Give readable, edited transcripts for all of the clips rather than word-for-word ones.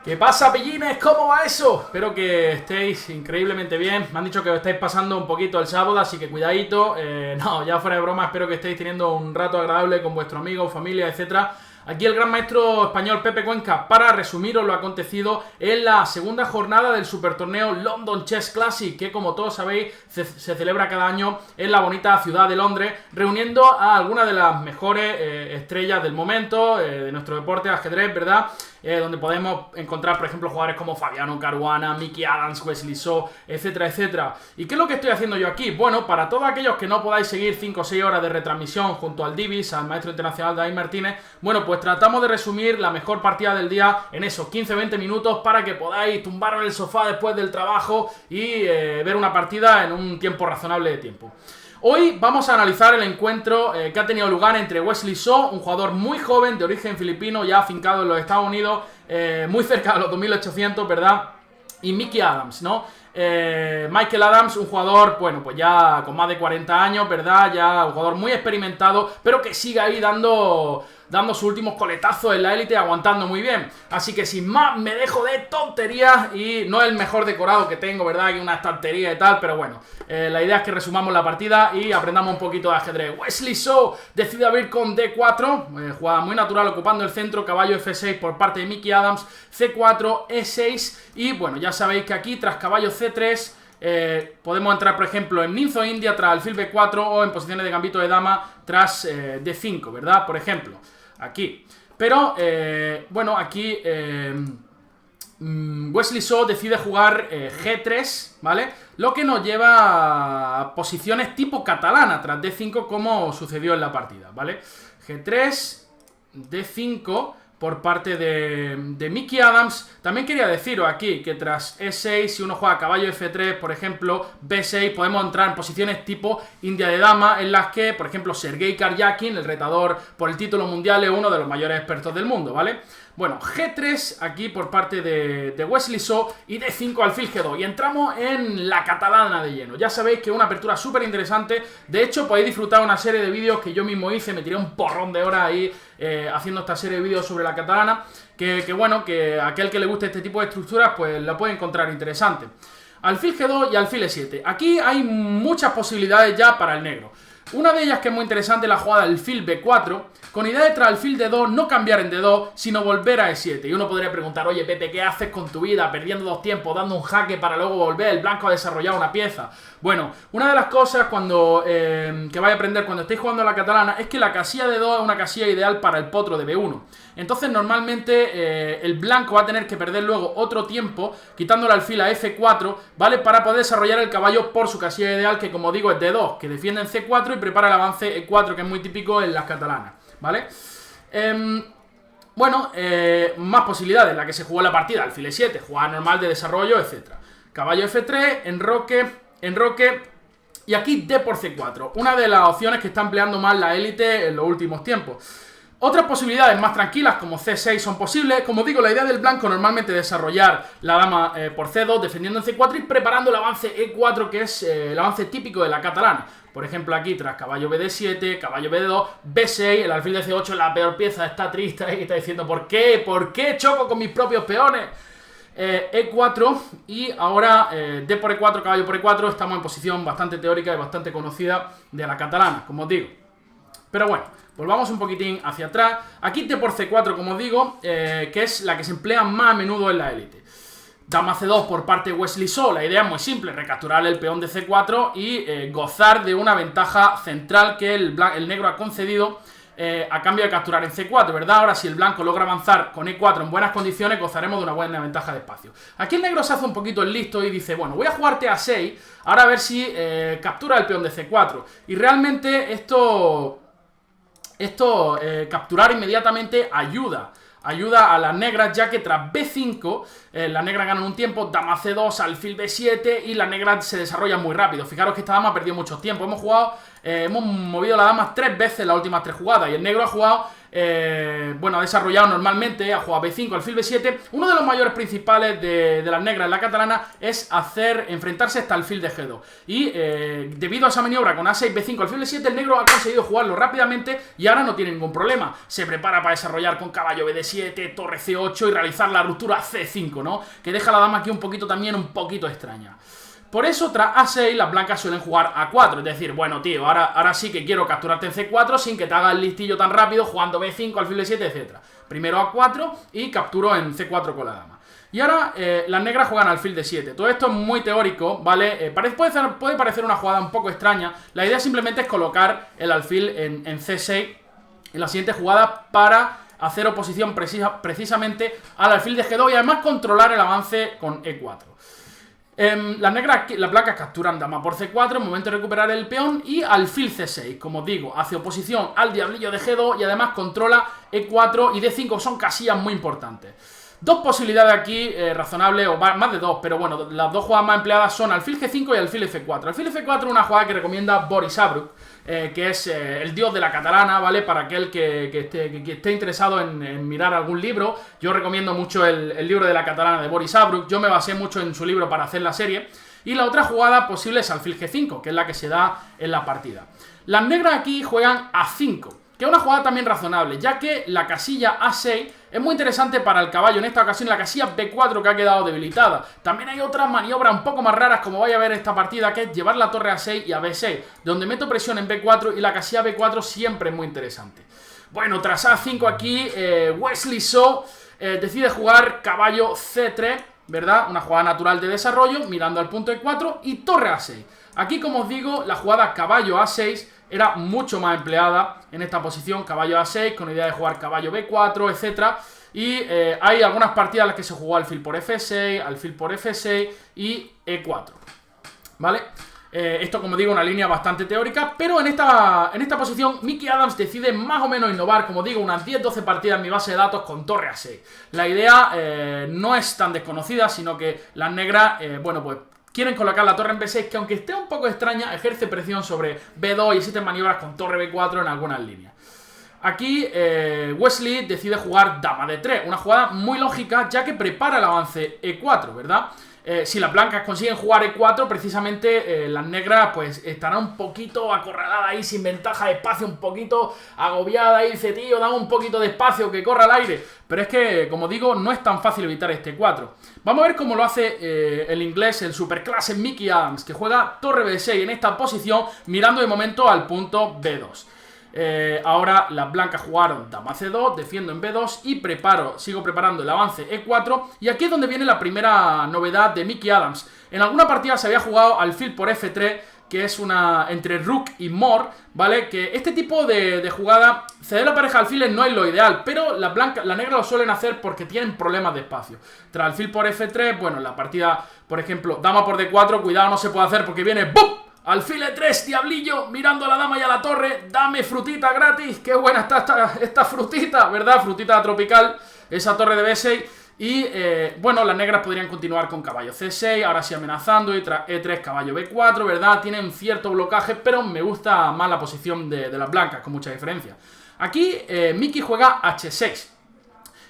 ¿Qué pasa, pillines? ¿Cómo va eso? Espero que estéis increíblemente bien. Me han dicho que os estáis pasando un poquito el sábado, así que cuidadito. No, ya fuera de broma, espero que estéis teniendo un rato agradable con vuestros amigos, familia, etcétera. Aquí el gran maestro español Pepe Cuenca para resumiros lo acontecido en la segunda jornada del supertorneo London Chess Classic, que como todos sabéis se celebra cada año en la bonita ciudad de Londres, reuniendo a algunas de las mejores estrellas del momento, de nuestro deporte, ajedrez, ¿verdad? Donde podemos encontrar, por ejemplo, jugadores como Fabiano Caruana, Mickey Adams, Wesley So, etcétera, etcétera. ¿Y qué es lo que estoy haciendo yo aquí? Bueno, para todos aquellos que no podáis seguir 5 o 6 horas de retransmisión junto al Divis, al maestro internacional David Martínez, bueno, pues tratamos de resumir la mejor partida del día en esos 15-20 minutos para que podáis tumbaros en el sofá después del trabajo y ver una partida en un tiempo razonable de tiempo. Hoy vamos a analizar el encuentro que ha tenido lugar entre Wesley So, un jugador muy joven de origen filipino, ya afincado en los Estados Unidos, muy cerca de los 2800, ¿verdad? Y Mickey Adams, ¿no? Michael Adams, un jugador, bueno, pues ya con más de 40 años, ¿verdad? Ya un jugador muy experimentado, pero que sigue ahí dando sus últimos coletazos en la élite, aguantando muy bien. Así que sin más, me dejo de tonterías y no es el mejor decorado que tengo, ¿verdad? Aquí una estantería y tal, pero bueno, la idea es que resumamos la partida y aprendamos un poquito de ajedrez. Wesley So decide abrir con D4, jugada muy natural ocupando el centro, caballo F6 por parte de Mickey Adams, C4, E6 y bueno, ya sabéis que aquí tras caballo C3 podemos entrar, por ejemplo, en Ninzo India tras alfil B4 o en posiciones de gambito de dama tras D5, ¿verdad? Por ejemplo, aquí. Pero, bueno, aquí Wesley So decide jugar G3, ¿vale? Lo que nos lleva a posiciones tipo catalana tras D5 como sucedió en la partida, ¿vale? G3, D5 por parte de Mickey Adams. También quería deciros aquí que tras E6, si uno juega caballo F3, por ejemplo, B6, podemos entrar en posiciones tipo India de dama, en las que, por ejemplo, Sergei Karyakin, el retador por el título mundial, es uno de los mayores expertos del mundo, ¿vale? Bueno, G3 aquí por parte de Wesley So y D5 alfil G2. Y entramos en la catalana de lleno. Ya sabéis que es una apertura súper interesante. De hecho, podéis disfrutar una serie de vídeos que yo mismo hice. Me tiré un porrón de horas ahí haciendo esta serie de vídeos sobre la catalana. Que bueno, que aquel que le guste este tipo de estructuras, pues la puede encontrar interesante. Alfil G2 y alfil E7. Aquí hay muchas posibilidades ya para el negro. Una de ellas que es muy interesante es la jugada alfil B4, con idea de tras alfil D2 no cambiar en D2, sino volver a E7. Y uno podría preguntar, oye Pepe, ¿qué haces con tu vida? Perdiendo 2 tiempos, dando un jaque para luego volver, el blanco ha desarrollado una pieza. Bueno, una de las cosas que vais a aprender cuando estéis jugando a la catalana es que la casilla de D2 es una casilla ideal para el potro de B1. Entonces normalmente el blanco va a tener que perder luego otro tiempo, quitando el alfil a F4, ¿vale? Para poder desarrollar el caballo por su casilla ideal, que como digo es D2, que defiende en C4 y prepara el avance E4, que es muy típico en las catalanas, ¿vale? Bueno, más posibilidades, la que se jugó en la partida, alfil E7, jugada normal de desarrollo, etc. Caballo F3, enroque, y aquí D por C4, una de las opciones que está empleando más la élite en los últimos tiempos. Otras posibilidades más tranquilas como C6 son posibles. Como digo, la idea del blanco normalmente es desarrollar la dama por C2 defendiendo en C4 y preparando el avance E4, que es el avance típico de la catalana. Por ejemplo, aquí tras caballo BD7, caballo BD2, B6, el alfil de C8 es la peor pieza, está triste y está diciendo ¿por qué? ¿Por qué choco con mis propios peones? E4 y ahora D por E4, caballo por E4, estamos en posición bastante teórica y bastante conocida de la catalana, como os digo. Pero bueno, volvamos un poquitín hacia atrás. Aquí T por C4, como os digo, que es la que se emplea más a menudo en la élite. Dama C2 por parte de Wesley So. La idea es muy simple, recapturar el peón de C4 y gozar de una ventaja central que el negro ha concedido a cambio de capturar en C4, ¿verdad? Ahora, si el blanco logra avanzar con E4 en buenas condiciones, gozaremos de una buena ventaja de espacio. Aquí el negro se hace un poquito el listo y dice, bueno, voy a jugarte a 6, ahora a ver si captura el peón de C4. Y realmente esto capturar inmediatamente ayuda a las negras, ya que tras B5 las negras ganan un tiempo, dama C2, alfil B7 y las negras se desarrollan muy rápido. Fijaros que esta dama ha perdido mucho tiempo. Hemos movido la dama 3 veces en las últimas 3 jugadas y el negro ha jugado bueno, ha desarrollado normalmente, ha jugado B5, alfil B7. Uno de los mayores principales de las negras en la catalana es enfrentarse hasta alfil de G2. Y debido a esa maniobra con A6, B5, alfil B7, el negro ha conseguido jugarlo rápidamente y ahora no tiene ningún problema. Se prepara para desarrollar con caballo BD7, torre C8 y realizar la ruptura C5, ¿no? Que deja a la dama aquí un poquito también, un poquito extraña. Por eso, tras A6, las blancas suelen jugar A4. Es decir, bueno, tío, ahora sí que quiero capturarte en C4 sin que te haga el listillo tan rápido jugando B5, alfil B7, etc. Primero A4 y capturo en C4 con la dama. Y ahora las negras juegan alfil D7. Todo esto es muy teórico, ¿vale? Puede parecer una jugada un poco extraña. La idea simplemente es colocar el alfil en C6 en la siguiente jugada para hacer oposición precisamente al alfil de G2 y además controlar el avance con E4. Las blancas capturan dama por C4 en momento de recuperar el peón y alfil C6, como os digo, hace oposición al diablillo de G2 y además controla E4 y D5, son casillas muy importantes. Dos posibilidades aquí razonables, o más de dos, pero bueno, las dos jugadas más empleadas son alfil G5 y alfil F4. Alfil F4 es una jugada que recomienda Boris Sabruk, que es el dios de la catalana, ¿vale? Para aquel que esté interesado en mirar algún libro, yo recomiendo mucho el libro de la catalana de Boris Sabruk. Yo me basé mucho en su libro para hacer la serie. Y la otra jugada posible es alfil G5, que es la que se da en la partida. Las negras aquí juegan A5, que es una jugada también razonable, ya que la casilla A6 es muy interesante para el caballo, en esta ocasión la casilla B4 que ha quedado debilitada. También hay otras maniobras un poco más raras, como vais a ver en esta partida, que es llevar la torre A6 y a B6, donde meto presión en B4 y la casilla B4 siempre es muy interesante. Bueno, tras A5 aquí, Wesley So decide jugar caballo C3, ¿verdad? Una jugada natural de desarrollo, mirando al punto E4 y torre A6. Aquí, como os digo, la jugada caballo A6 era mucho más empleada en esta posición, caballo A6, con idea de jugar caballo B4, etc. Y hay algunas partidas en las que se jugó alfil por F6, alfil por F6 y E4, ¿vale? Esto, como digo, una línea bastante teórica, pero en esta posición Mickey Adams decide más o menos innovar, como digo, unas 10-12 partidas en mi base de datos con torre A6. La idea no es tan desconocida, sino que las negras, bueno, pues quieren colocar la torre en B6, que aunque esté un poco extraña, ejerce presión sobre B2 y existen maniobras con torre B4 en algunas líneas. Aquí Wesley decide jugar dama D3, una jugada muy lógica, ya que prepara el avance E4, ¿verdad? Si las blancas consiguen jugar E4, precisamente las negras pues estarán un poquito acorraladas ahí, sin ventaja de espacio, un poquito agobiada ahí, dice, tío, dame un poquito de espacio, que corra al aire. Pero es que, como digo, no es tan fácil evitar este E4. Vamos a ver cómo lo hace el inglés, el superclase Mickey Adams, que juega torre B6 en esta posición, mirando de momento al punto B2. Ahora las blancas jugaron dama C2, defiendo en B2 y sigo preparando el avance E4. Y aquí es donde viene la primera novedad de Mickey Adams. En alguna partida se había jugado alfil por F3, que es una entre rook y more, ¿vale? Que este tipo de jugada, ceder la pareja alfiles no es lo ideal, pero las negras lo suelen hacer porque tienen problemas de espacio. Tras alfil por F3, bueno, en la partida, por ejemplo, dama por D4, cuidado, no se puede hacer porque viene ¡bum! Alfil E3, diablillo, mirando a la dama y a la torre. Dame frutita gratis. Qué buena está esta frutita, ¿verdad? Frutita tropical, esa torre de B6. Y, bueno, las negras podrían continuar con caballo C6, ahora sí amenazando, y tras E3, caballo B4, ¿verdad? Tienen cierto blocaje, pero me gusta más la posición de las blancas, con mucha diferencia. Aquí, Mickey juega H6.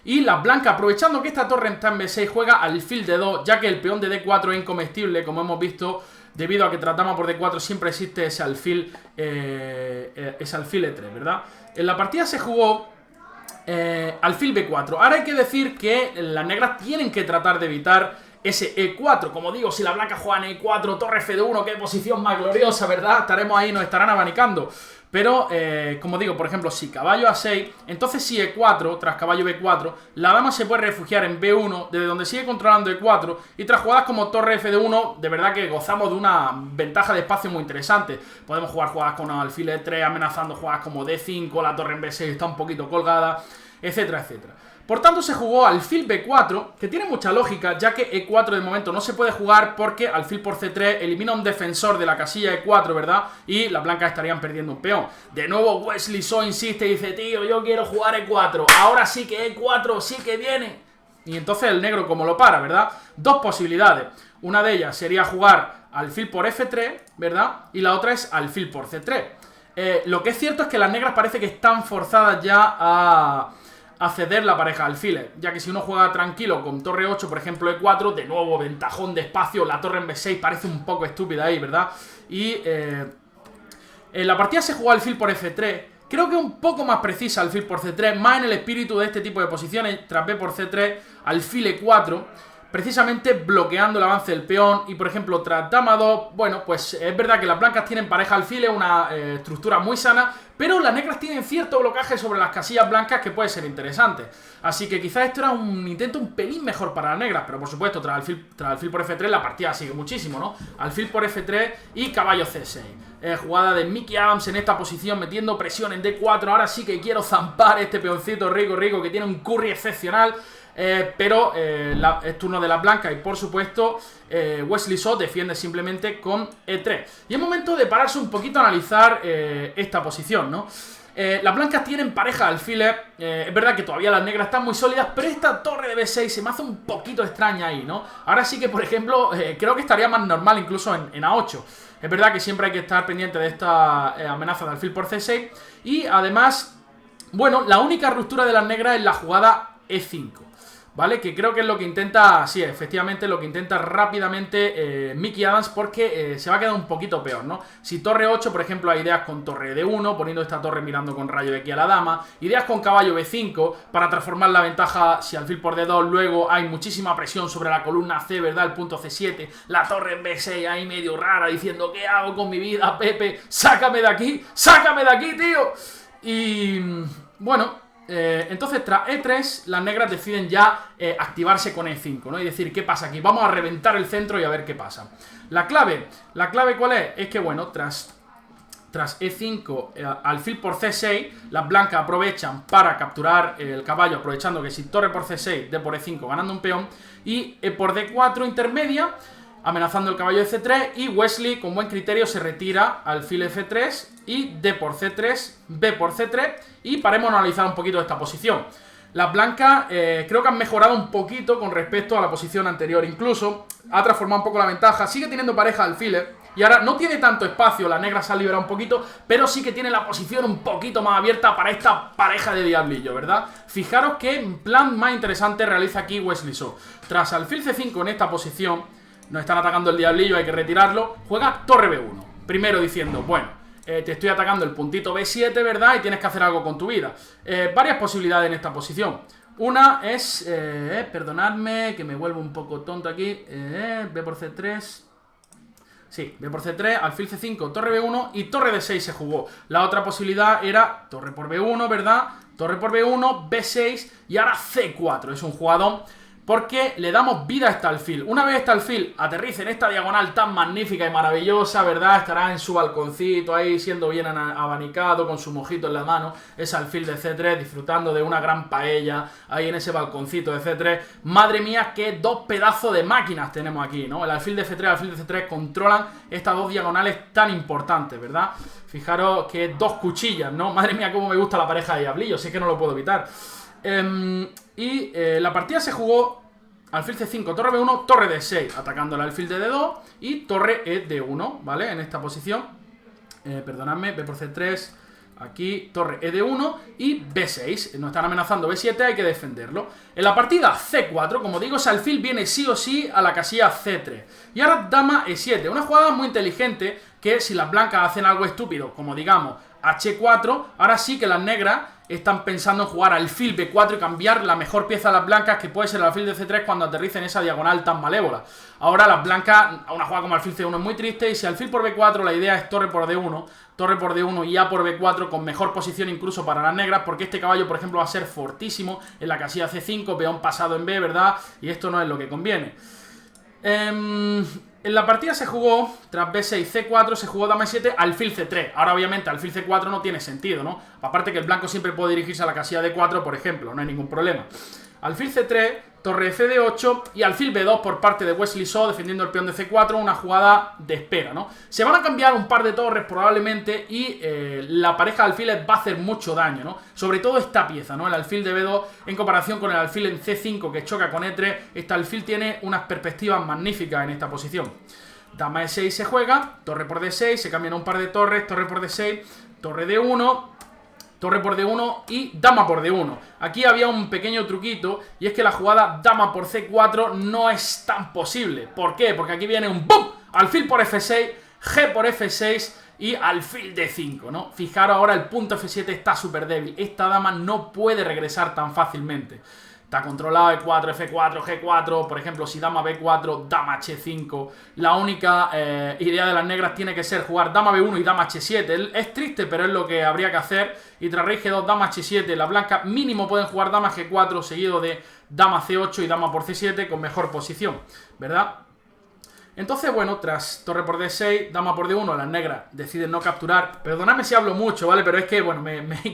Y las blancas, aprovechando que esta torre está en B6, juega alfil D2, ya que el peón de D4 es incomestible, como hemos visto. Debido a que tratamos por D4 siempre existe ese alfil E3, ¿verdad? En la partida se jugó alfil B4. Ahora hay que decir que las negras tienen que tratar de evitar ese E4. Como digo, si las blancas juegan E4, torre F1, qué posición más gloriosa, ¿verdad? Estaremos ahí, nos estarán abanicando. Pero, como digo, por ejemplo, si caballo A6, entonces si E4, tras caballo B4, la dama se puede refugiar en B1, desde donde sigue controlando E4, y tras jugadas como torre F1, de verdad que gozamos de una ventaja de espacio muy interesante. Podemos jugar jugadas con alfil E3, amenazando jugadas como D5, la torre en B6 está un poquito colgada, etcétera, etcétera. Por tanto, se jugó alfil B4, que tiene mucha lógica, ya que E4 de momento no se puede jugar porque alfil por C3 elimina un defensor de la casilla E4, ¿verdad? Y las blancas estarían perdiendo un peón. De nuevo, Wesley So insiste y dice, tío, yo quiero jugar E4, ahora sí que E4 sí que viene. Y entonces el negro, ¿cómo lo para, verdad? Dos posibilidades. Una de ellas sería jugar alfil por F3, ¿verdad? Y la otra es alfil por C3. Lo que es cierto es que las negras parece que están forzadas ya a ceder la pareja de alfiles, ya que si uno juega tranquilo con torre 8, por ejemplo E4, de nuevo ventajón de espacio, la torre en B6 parece un poco estúpida ahí, ¿verdad? Y en la partida se jugó alfil por F3, creo que un poco más precisa alfil por C3, más en el espíritu de este tipo de posiciones, tras B por C3, alfil E4, precisamente bloqueando el avance del peón. Y por ejemplo tras dama 2, bueno, pues es verdad que las blancas tienen pareja alfiles, una estructura muy sana, pero las negras tienen cierto blocaje sobre las casillas blancas que puede ser interesante. Así que quizás esto era un intento un pelín mejor para las negras, pero por supuesto tras alfil por F3 la partida sigue muchísimo, ¿no? Alfil por F3 y caballo C6. Jugada de Mickey Adams en esta posición, metiendo presión en D4. Ahora sí que quiero zampar este peoncito rico que tiene un curry excepcional. Pero es turno de las blancas y por supuesto Wesley So defiende simplemente con E3. Y es momento de pararse un poquito a analizar esta posición, ¿no? Las blancas tienen pareja de alfiles, es verdad que todavía las negras están muy sólidas, pero esta torre de B6 se me hace un poquito extraña ahí, ¿no? Ahora sí que, por ejemplo, creo que estaría más normal incluso en A8. Es verdad que siempre hay que estar pendiente de esta amenaza de alfil por C6. Y además, bueno, la única ruptura de las negras es la jugada E5, ¿vale? Que creo que es lo que intenta, sí, efectivamente, lo que intenta rápidamente Mickey Adams, porque se va a quedar un poquito peor, ¿no? Si torre 8, por ejemplo, hay ideas con torre D1, poniendo esta torre mirando con rayo de aquí a la dama, ideas con caballo B5, para transformar la ventaja si alfil por D2, luego hay muchísima presión sobre la columna C, ¿verdad? El punto C7, la torre en B6 ahí medio rara, diciendo, ¿qué hago con mi vida, Pepe? ¡Sácame de aquí! ¡Sácame de aquí, tío! Y, bueno, entonces tras E3 las negras deciden ya activarse con E5, ¿no? Y decir, ¿qué pasa aquí? Vamos a reventar el centro y a ver qué pasa. La clave ¿cuál es? Es que bueno, tras E5, alfil por C6, las blancas aprovechan para capturar el caballo, aprovechando que si torre por C6, D por E5 ganando un peón, y E por D4 intermedia, amenazando el caballo de C3, y Wesley con buen criterio se retira alfil F3 y D por C3, B por C3, y paremos a analizar un poquito esta posición. Las blancas creo que han mejorado un poquito con respecto a la posición anterior, incluso ha transformado un poco la ventaja, sigue teniendo pareja de alfiles, y ahora no tiene tanto espacio, la negra se ha liberado un poquito, pero sí que tiene la posición un poquito más abierta para esta pareja de diablillo, ¿verdad? Fijaros qué plan más interesante realiza aquí Wesley So. Tras alfil C5 en esta posición, nos están atacando el diablillo, hay que retirarlo, juega torre B1, primero diciendo, bueno, te estoy atacando el puntito B7, ¿verdad? Y tienes que hacer algo con tu vida. Varias posibilidades en esta posición. Una es, perdonadme, que me vuelvo un poco tonto aquí, B por C3... Sí, B por C3, alfil C5, torre B1 y torre D6 se jugó. La otra posibilidad era torre por B1, ¿verdad? Torre por B1, B6 y ahora C4. Es un jugadón porque le damos vida a este alfil. Una vez este alfil aterrice en esta diagonal tan magnífica y maravillosa, ¿verdad? Estará en su balconcito ahí siendo bien abanicado con su mojito en la mano. Ese alfil de C3 disfrutando de una gran paella ahí en ese balconcito de C3. Madre mía, qué dos pedazos de máquinas tenemos aquí, ¿no? El alfil de F3 y el alfil de C3 controlan estas dos diagonales tan importantes, ¿verdad? Fijaros que dos cuchillas, ¿no? Madre mía, cómo me gusta la pareja de diablillos, sí que no lo puedo evitar. La partida se jugó alfil C5, torre B1, torre D6, atacando el alfil de D2 y torre E D1, ¿vale? En esta posición, perdonadme, B por C3, aquí torre E D1 y B6, nos están amenazando B7, hay que defenderlo. En la partida C4, como digo, ese alfil viene sí o sí a la casilla C3. Y ahora dama E7, una jugada muy inteligente que si las blancas hacen algo estúpido, como digamos H4, ahora sí que las negras están pensando en jugar alfil B4 y cambiar la mejor pieza de las blancas, que puede ser el alfil de C3 cuando aterrice en esa diagonal tan malévola. Ahora las blancas, a una jugada como alfil C1 es muy triste, y si alfil por B4 la idea es torre por D1 y A por B4 con mejor posición incluso para las negras, porque este caballo, por ejemplo, va a ser fortísimo en la casilla C5, peón pasado en B, ¿verdad? Y esto no es lo que conviene. En la partida se jugó, tras B6, C4, se jugó dama E7, alfil C3. Ahora obviamente alfil C4 no tiene sentido, ¿no? Aparte que el blanco siempre puede dirigirse a la casilla D4, por ejemplo, no hay ningún problema. Alfil C3, torre FD8 y alfil B2 por parte de Wesley So defendiendo el peón de C4, una jugada de espera, ¿no? Se van a cambiar un par de torres probablemente y la pareja de alfiles va a hacer mucho daño, ¿no? Sobre todo esta pieza, ¿no? El alfil de B2 en comparación con el alfil en C5 que choca con E3, este alfil tiene unas perspectivas magníficas en esta posición. Dama E6 se juega, torre por D6, se cambian un par de torres, torre por D6, torre D1, torre por D1 y dama por D1. Aquí había un pequeño truquito y es que la jugada dama por C4 no es tan posible. ¿Por qué? Porque aquí viene un ¡bum! Alfil por F6, G por F6 y alfil D5, ¿no? Fijaros ahora, el punto F7 está súper débil. Esta dama no puede regresar tan fácilmente. Está controlado E4, F4, G4, por ejemplo, si dama B4, dama H5. La única idea de las negras tiene que ser jugar dama B1 y dama H7. Es triste, pero es lo que habría que hacer. Y tras rey G2, dama H7, las blancas mínimo pueden jugar dama G4 seguido de dama C8 y dama por C7 con mejor posición, ¿verdad? Entonces, bueno, tras torre por D6, dama por D1, las negras deciden no capturar. Perdonadme si hablo mucho, ¿vale? Pero es que, bueno,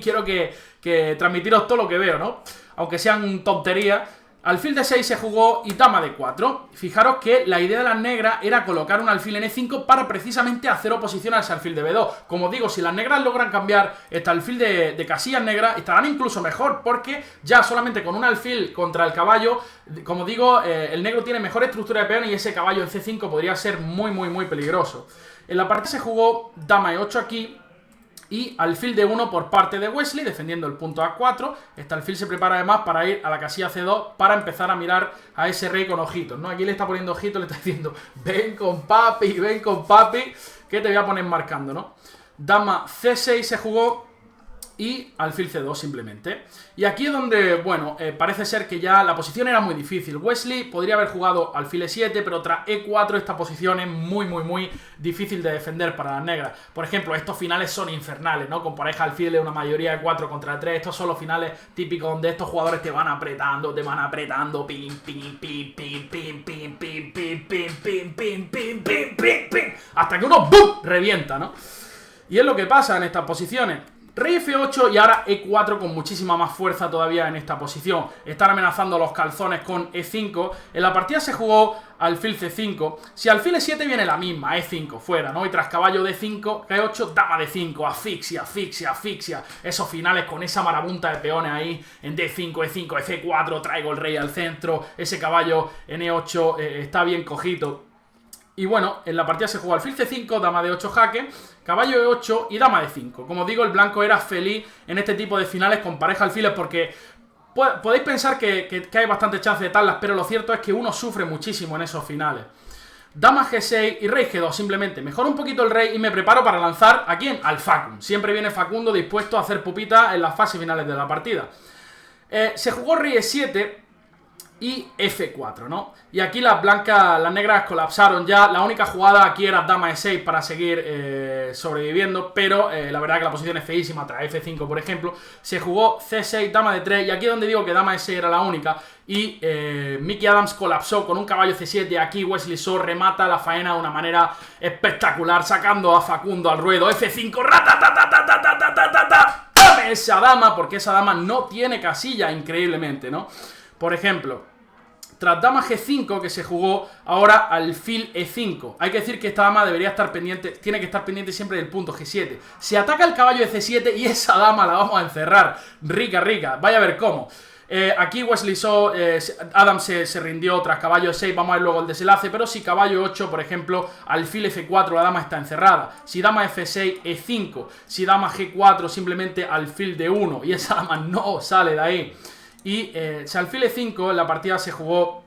quiero que transmitiros todo lo que veo, ¿no? Aunque sean tonterías. Alfil D6 se jugó y dama D4. Fijaros que la idea de las negras era colocar un alfil en E5 para precisamente hacer oposición a ese alfil de B2. Como digo, si las negras logran cambiar este alfil de casillas negras, estarán incluso mejor, porque ya solamente con un alfil contra el caballo, como digo, el negro tiene mejor estructura de peones y ese caballo en C5 podría ser muy peligroso. En la partida se jugó dama E8 aquí y alfil D1 por parte de Wesley, defendiendo el punto A4. Este alfil se prepara además para ir a la casilla C2 para empezar a mirar a ese rey con ojitos, ¿no? Aquí le está poniendo ojitos, le está diciendo, ven con papi, que te voy a poner marcando, ¿no? Dama C6 se jugó y alfil C2 simplemente. Y aquí es donde, bueno, parece ser que ya la posición era muy difícil. Wesley podría haber jugado alfil E7, pero tras E4 esta posición es muy difícil de defender para las negras. Por ejemplo, estos finales son infernales, ¿no? Con pareja alfil de una mayoría de 4 contra 3. Estos son los finales típicos donde estos jugadores te van apretando, pim, hasta que uno ¡bum! Revienta, ¿no? Y es lo que pasa en estas posiciones. Rey F8 y ahora E4 con muchísima más fuerza todavía en esta posición. Están amenazando los calzones con E5. En la partida se jugó alfil C5. Si alfil E7 viene la misma, E5 fuera, ¿no? Y tras caballo D5, G8, dama D5, asfixia. Esos finales con esa marabunta de peones ahí en D5, E5, F4, traigo el rey al centro. Ese caballo en E8 está bien cogido. Y bueno, en la partida se jugó alfil C5, dama D8 jaque, caballo E8 y dama D5. Como digo, el blanco era feliz en este tipo de finales con pareja alfiles porque podéis pensar que hay bastante chance de tablas, pero lo cierto es que uno sufre muchísimo en esos finales. Dama G6 y rey G2, simplemente mejoro un poquito el rey y me preparo para lanzar ¿a quién? Al Facum. Siempre viene Facundo dispuesto a hacer pupita en las fases finales de la partida. Se jugó rey E7 y F4, ¿no? Y aquí las negras colapsaron ya. La única jugada aquí era dama E6 para seguir sobreviviendo, pero la verdad que la posición es feísima. Tras F5, por ejemplo, se jugó C6, dama D3, y aquí es donde digo que dama E6 era la única. Y Mickey Adams colapsó con un caballo C7. Aquí Wesley So remata la faena de una manera espectacular, sacando a Facundo al ruedo. F5, ratatatatatatatata. ¡Dame esa dama! Porque esa dama no tiene casilla, increíblemente, ¿no? Por ejemplo, tras dama G5 que se jugó, ahora alfil E5. Hay que decir que esta dama debería estar pendiente, tiene que estar pendiente siempre del punto G7. Se ataca el caballo de C7 y esa dama la vamos a encerrar. Rica. Vaya a ver cómo. Aquí Wesley So, Adams se rindió tras caballo E6, vamos a ver luego el desenlace, pero si caballo E8, por ejemplo, alfil F4, la dama está encerrada. Si dama F6, E5. Si dama G4, simplemente alfil D1 y esa dama no sale de ahí. Y si alfil E5 en la partida se jugó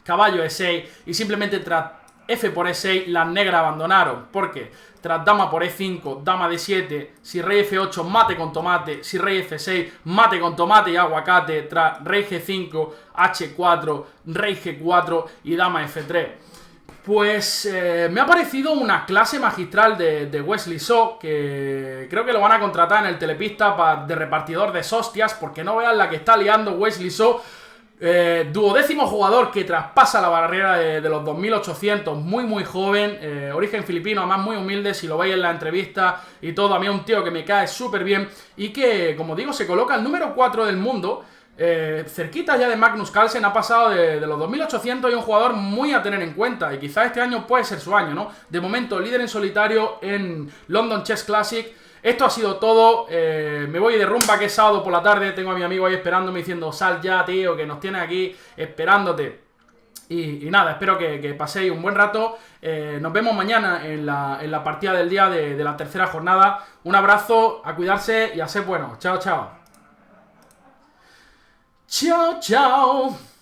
caballo E6 y simplemente tras F por E6 las negras abandonaron. ¿Por qué? Tras dama por E5, dama D7, si rey F8 mate con tomate, si rey F6 mate con tomate y aguacate, tras rey G5, H4, rey G4 y dama F3. Pues me ha parecido una clase magistral de Wesley So, que creo que lo van a contratar en el Telepista de repartidor de hostias, porque no vean la que está liando Wesley So. Duodécimo jugador que traspasa la barrera de los 2800, muy joven, origen filipino, además muy humilde, si lo veis en la entrevista y todo. A mí es un tío que me cae súper bien y que, como digo, se coloca el número 4 del mundo. Cerquita ya de Magnus Carlsen, ha pasado de los 2800 y un jugador muy a tener en cuenta, y quizás este año puede ser su año, ¿no? De momento líder en solitario en London Chess Classic. Esto ha sido todo, me voy de rumba, que es sábado por la tarde, tengo a mi amigo ahí esperándome diciendo sal ya, tío, que nos tiene aquí esperándote. Y nada, espero que paséis un buen rato. Nos vemos mañana en la partida del día de la tercera jornada. Un abrazo, a cuidarse y a ser buenos. Chao, chao. Chao, chao.